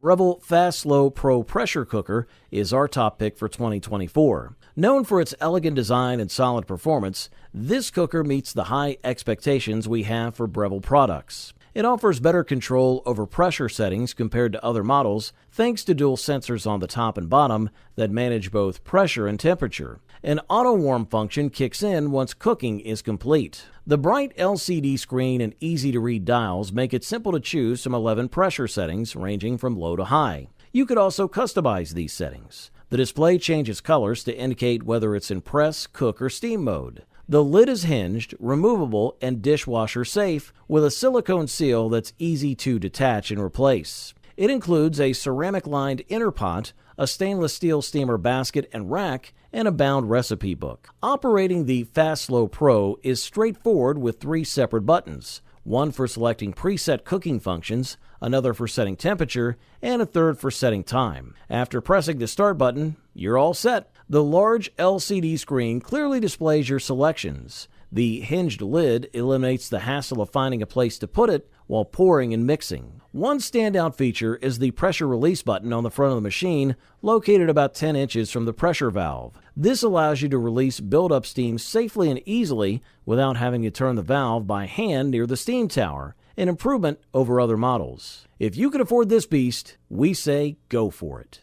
Breville Fast Slow Pro Pressure Cooker is our top pick for 2024. Known for its elegant design and solid performance, this cooker meets the high expectations we have for Breville products. It offers better control over pressure settings compared to other models thanks to dual sensors on the top and bottom that manage both pressure and temperature. An auto-warm function kicks in once cooking is complete. The bright LCD screen and easy-to-read dials make it simple to choose from 11 pressure settings ranging from low to high. You could also customize these settings. The display changes colors to indicate whether it's in press, cook, or steam mode. The lid is hinged, removable, and dishwasher safe with a silicone seal that's easy to detach and replace. It includes a ceramic-lined inner pot, a stainless steel steamer basket and rack, and a bound recipe book. Operating the Fast Slow Pro is straightforward with 3 separate buttons, one for selecting preset cooking functions, another for setting temperature, and a third for setting time. After pressing the start button, you're all set. The large LCD screen clearly displays your selections. The hinged lid eliminates the hassle of finding a place to put it while pouring and mixing. One standout feature is the pressure release button on the front of the machine, located about 10 inches from the pressure valve. This allows you to release buildup steam safely and easily without having to turn the valve by hand near the steam tower, an improvement over other models. If you can afford this beast, we say go for it.